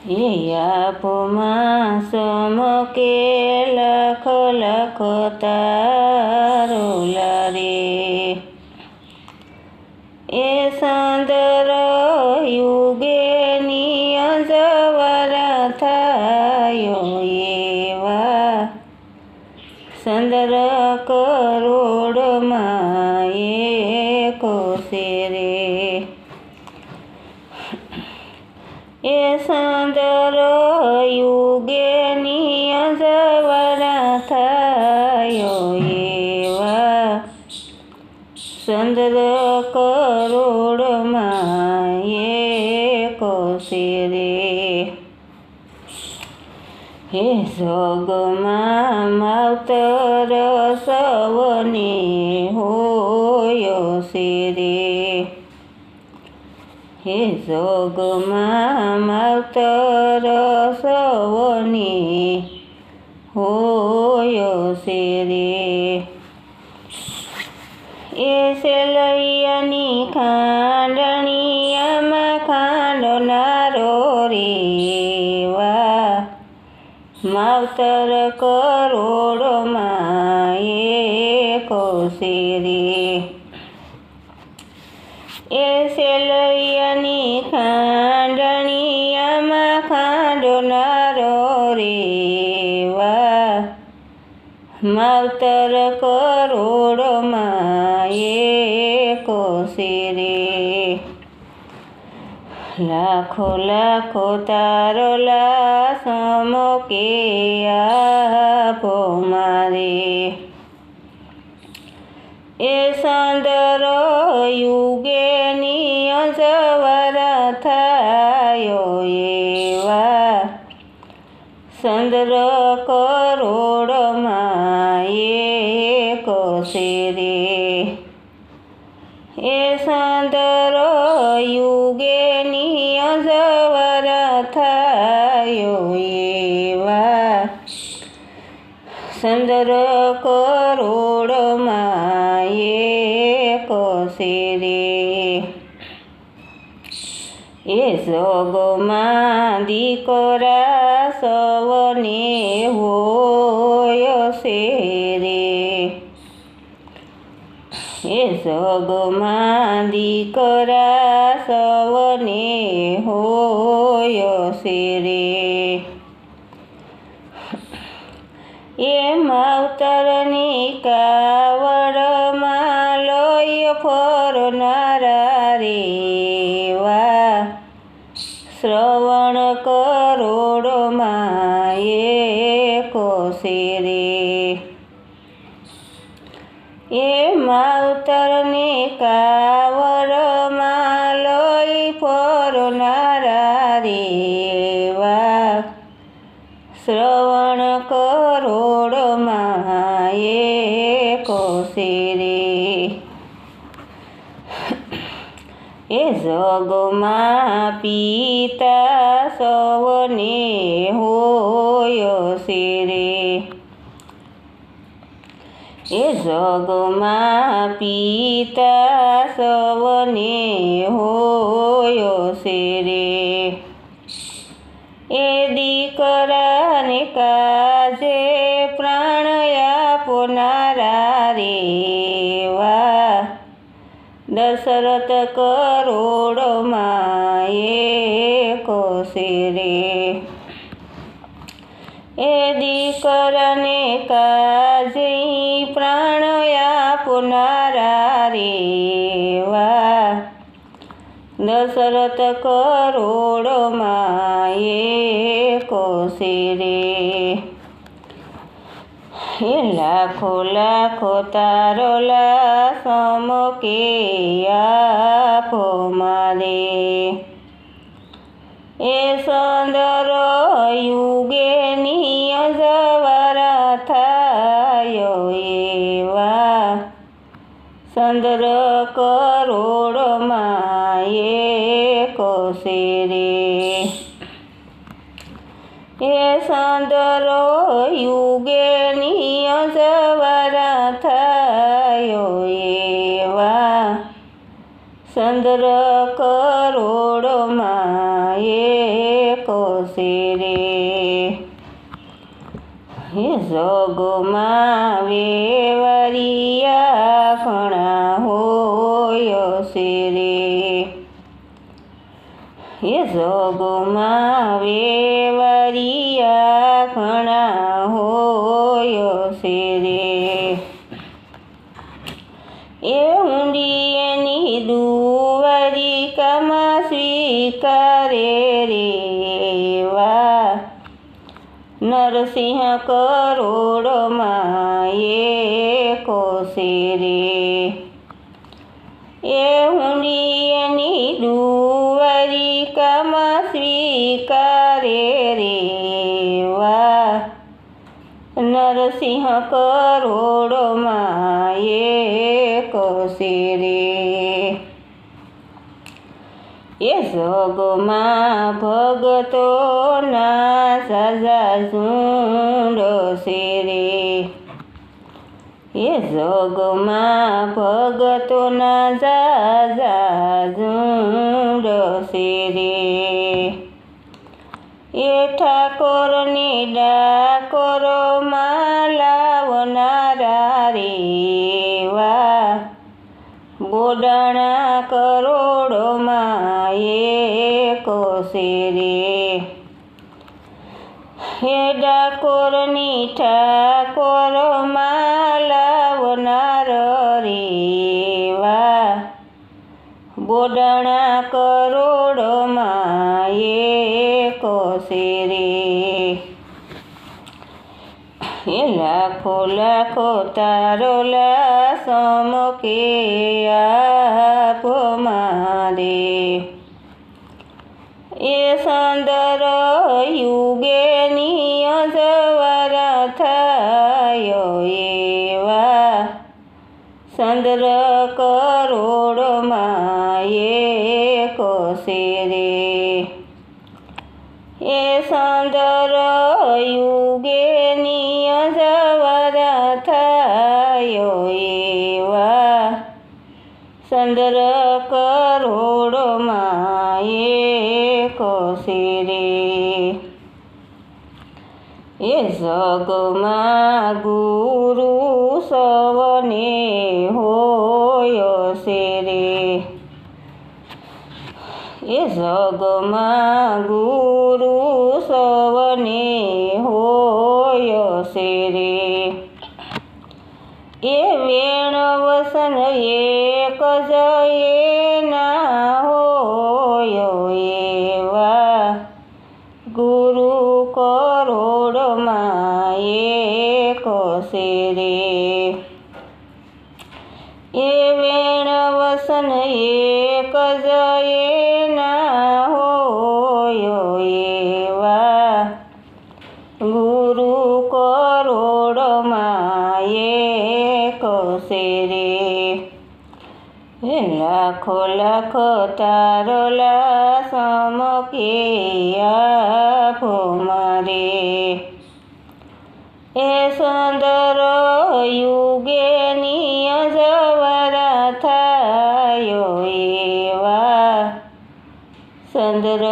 હે આપમાં સમકે લખ લખ તારોલા રે એ સંદર યુગે નિયજવરા થાયો એવા સંદર કરોડમાં એકો છે રે એ સંદર યુગે નિયજવરા થાયો એવા સંદર કરોડમાં એકો છે રે હે જગમાં માવતર સવને હોયો છે રે હે જગમાં માવતર સવને હોયો છે રે એ સેલૈયાની ખાંડણીયામાં ખાંડનારો રેવા માવતર કરોડમાં એકો છે રે એ સેલૈયાની ખાંડણીયામાં ખાંડનારો રેવા માવતર કરોડમાં એકો છે રે લાખો લાખો તારોલા સમકે આપો મારે એ સંદર યુગે નિયજવરા થાયો એવા સંદર કરોડમાં એકો છે રે એ સંદર યુગે નિયજવરા થાયો એવા સંદર કરોડમાં એકો છે રે એ જગમાં દીકરા સવને હોય છે રે એ જગમાં દીકરા સવને હોય છે રે એ માવતરની કાવડમાં લઈ ફરનારા રેવા શ્રવણ કરોડમાં એકો છે રે એ માવતરને કાવડમાં લઈ ફરનારા રેવા શ્રવણ કરોડમાં એકો છે રે એ જગમાં પિતા સવને હોય છે રે એ જગમાં પિતા સવને હોય છે રે એ દીકરાને કાજે પ્રાણ આપનારા રેવા દશરથ કરોડમાં એકો છે રે એ દીકરાને કાજે પ્રાણ આપનારા રેવા દશરથ કરોડમાં એકો છે રે હે લાખો લાખો તારોલા સમકે આપો મારે એ સંદર યુગે નિયજવરા થાયો એવા સંદર કરોડમાં એકો છે રે એ સંદર યુગે નિયજવરા થાયો એવા સંદર કરોડમાં એક કોશે રે હે જોગમાં વેવરિયા ઘણા હોય છે રે હે જોગમાં વેવરિયા ઘણા હોય છે રે એ ઊંડી એની દુવારિકામાં સ્વીકારે રે વા નરસિંહ કરોડમાં એકો છે રે એ ઊંડી એની દુવારિકામાં સ્વીકારે રે વા નરસિંહ કરોડમાં એકો છે રે એ જોગમાં ભગતોના ઝાઝા ઝુંડ છે રે એ જોગમાં ભગતોના ઝાઝા ઝુંડ છે રે એ ઠાકોરની ડાકોરમાં લાવનારા રે વા બોડાણા કરોડોમાં એકો છે રે હે ડાકોરની ઠાકોરમાં લાવનાર રે વા બોડાણા કરોડોમાં એકો છે રે એ લાખો લાખો તારોલા સમકે આપો મારે એ સંદર યુગેની અજવારા થાય એવા સંદર કરોડમાં એકો છે રે એ સંદર યુગેની અજવારા થાય એવા સંદર કરોડમાં એકો છે રે એ જગમાં ગુરુ સવને હોય છે રે એ જગમાં ગુરુ સવને હોય છે રે એ વેણ વસન એક જ એના હોય એવા ગુરુ કરોડમાં એકો છે રે એ વેણ વસન એક જ એના હોય એવા ગુરુ કરોડમાં એકો છે રે લાખો લાખો તારોલા સમકે આપો મારે એ સુંદર યુગેની અજવારા થાય એવા સંદર